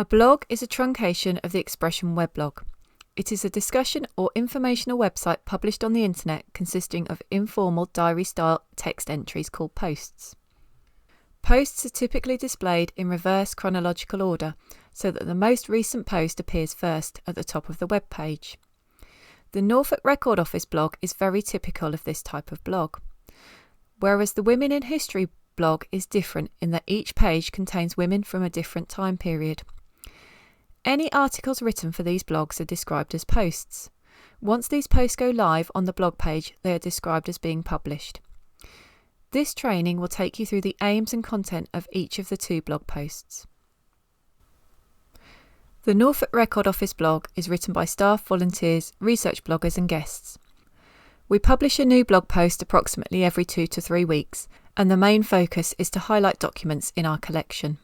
A blog is a truncation of the expression weblog. It is a discussion or informational website published on the internet consisting of informal diary-style text entries called posts. Posts are typically displayed in reverse chronological order so that the most recent post appears first at the top of the web page. The Norfolk Record Office blog is very typical of this type of blog, whereas the Women in History blog is different in that each page contains women from a different time period. Any articles written for these blogs are described as posts. Once these posts go live on the blog page, they are described as being published. This training will take you through the aims and content of each of the two blog posts. The Norfolk Record Office blog is written by staff, volunteers, research bloggers and guests. We publish a new blog post approximately every 2 to 3 weeks, and the main focus is to highlight documents in our collection.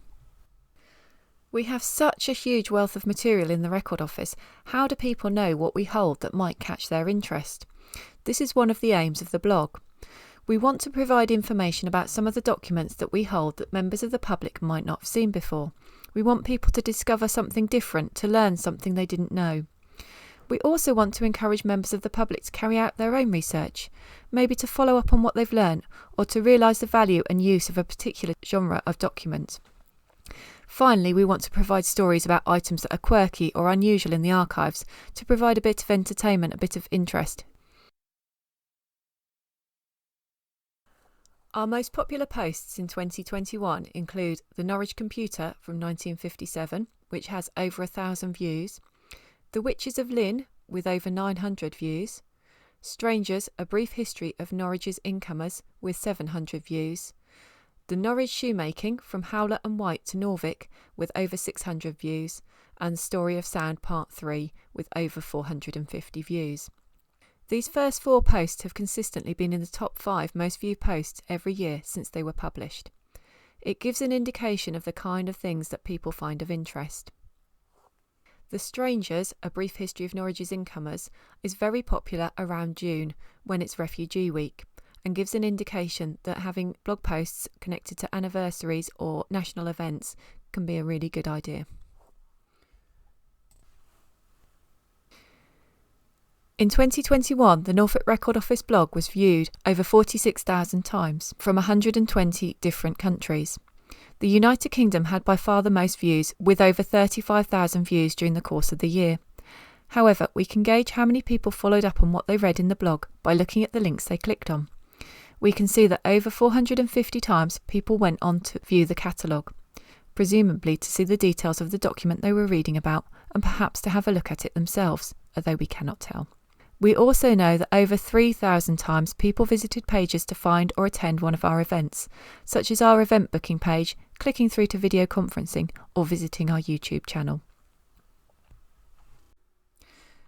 We have such a huge wealth of material in the Record Office. How do people know what we hold that might catch their interest? This is one of the aims of the blog. We want to provide information about some of the documents that we hold that members of the public might not have seen before. We want people to discover something different, to learn something they didn't know. We also want to encourage members of the public to carry out their own research, maybe to follow up on what they've learned or to realise the value and use of a particular genre of document. Finally, we want to provide stories about items that are quirky or unusual in the archives to provide a bit of entertainment, a bit of interest. Our most popular posts in 2021 include The Norwich Computer from 1957, which has over 1,000 views, The Witches of Lynn with over 900 views, Strangers, A Brief History of Norwich's Incomers with 700 views, The Norwich Shoemaking from Howler and White to Norfolk with over 600 views, and Story of Sound Part 3 with over 450 views. These first 4 posts have consistently been in the top 5 most viewed posts every year since they were published. It gives an indication of the kind of things that people find of interest. The Strangers, A Brief History of Norwich's Incomers is very popular around June when it's Refugee Week, and gives an indication that having blog posts connected to anniversaries or national events can be a really good idea. In 2021, the Norfolk Record Office blog was viewed over 46,000 times from 120 different countries. The United Kingdom had by far the most views, with over 35,000 views during the course of the year. However, we can gauge how many people followed up on what they read in the blog by looking at the links they clicked on. We can see that over 450 times people went on to view the catalogue, presumably to see the details of the document they were reading about and perhaps to have a look at it themselves, although we cannot tell. We also know that over 3,000 times people visited pages to find or attend one of our events, such as our event booking page, clicking through to video conferencing, or visiting our YouTube channel.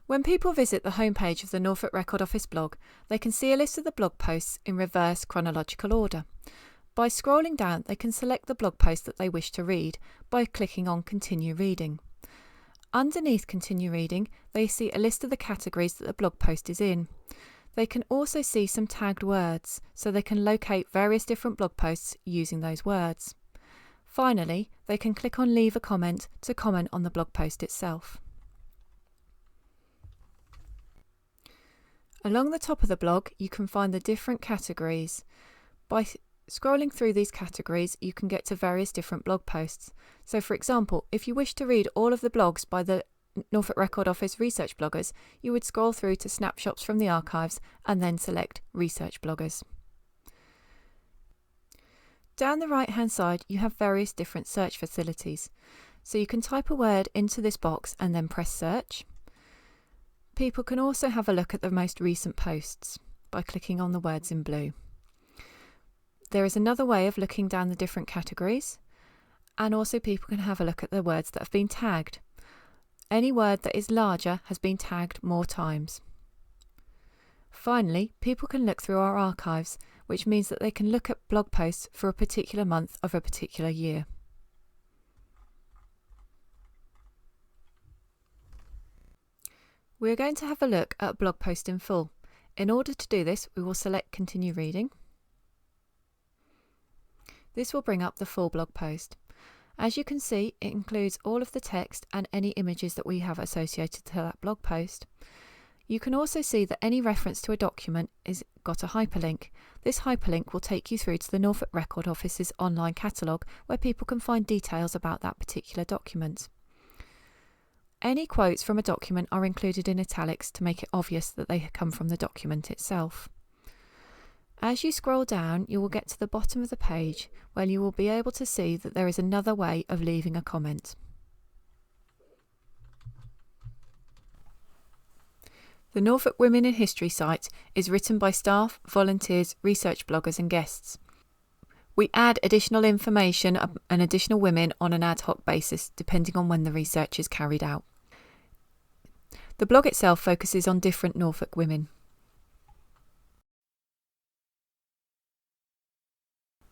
When people visit the homepage of the Norfolk Record Office blog, they can see a list of the blog posts in reverse chronological order. By scrolling down, they can select the blog post that they wish to read by clicking on Continue Reading. Underneath Continue Reading, they see a list of the categories that the blog post is in. They can also see some tagged words, so they can locate various different blog posts using those words. Finally, they can click on Leave a Comment to comment on the blog post itself. Along the top of the blog, you can find the different categories. By scrolling through these categories, you can get to various different blog posts. So for example, if you wish to read all of the blogs by the Norfolk Record Office research bloggers, you would scroll through to snapshots from the archives and then select research bloggers. Down the right hand side, you have various different search facilities. So you can type a word into this box and then press search. People can also have a look at the most recent posts by clicking on the words in blue. There is another way of looking down the different categories, and also people can have a look at the words that have been tagged. Any word that is larger has been tagged more times. Finally, people can look through our archives, which means that they can look at blog posts for a particular month of a particular year. We are going to have a look at a blog post in full. In order to do this, we will select Continue Reading. This will bring up the full blog post. As you can see, it includes all of the text and any images that we have associated to that blog post. You can also see that any reference to a document is got a hyperlink. This hyperlink will take you through to the Norfolk Record Office's online catalogue, where people can find details about that particular document. Any quotes from a document are included in italics to make it obvious that they come from the document itself. As you scroll down, you will get to the bottom of the page, where you will be able to see that there is another way of leaving a comment. The Norfolk Women in History site is written by staff, volunteers, research bloggers and guests. We add additional information and additional women on an ad hoc basis, depending on when the research is carried out. The blog itself focuses on different Norfolk women.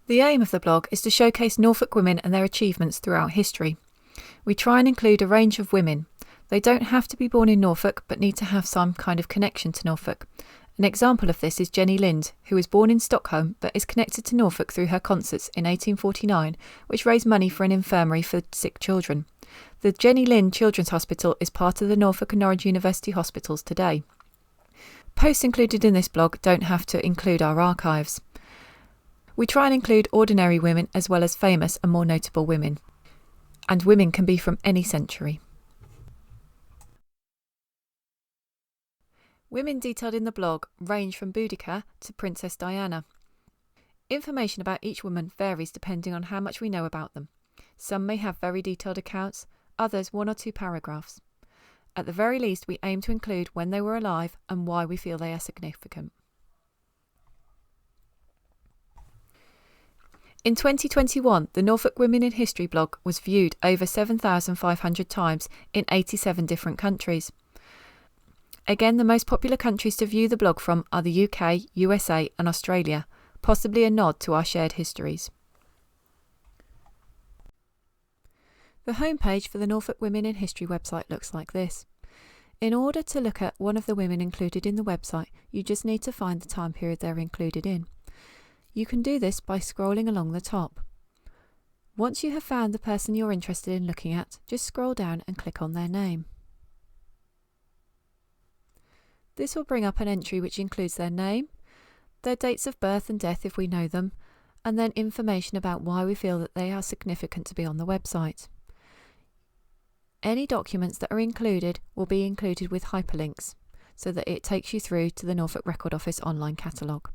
The aim of the blog is to showcase Norfolk women and their achievements throughout history. We try and include a range of women. They don't have to be born in Norfolk, but need to have some kind of connection to Norfolk. An example of this is Jenny Lind, who was born in Stockholm but is connected to Norfolk through her concerts in 1849, which raised money for an infirmary for sick children. The Jenny Lind Children's Hospital is part of the Norfolk and Norwich University hospitals today. Posts included in this blog don't have to include our archives. We try and include ordinary women as well as famous and more notable women. And women can be from any century. Women detailed in the blog range from Boudica to Princess Diana. Information about each woman varies depending on how much we know about them. Some may have very detailed accounts, others 1 or 2 paragraphs. At the very least, we aim to include when they were alive and why we feel they are significant. In 2021, the Norfolk Women in History blog was viewed over 7,500 times in 87 different countries. Again, the most popular countries to view the blog from are the UK, USA and Australia, possibly a nod to our shared histories. The homepage for the Norfolk Women in History website looks like this. In order to look at one of the women included in the website, you just need to find the time period they're included in. You can do this by scrolling along the top. Once you have found the person you're interested in looking at, just scroll down and click on their name. This will bring up an entry which includes their name, their dates of birth and death if we know them, and then information about why we feel that they are significant to be on the website. Any documents that are included will be included with hyperlinks, so that it takes you through to the Norfolk Record Office online catalogue.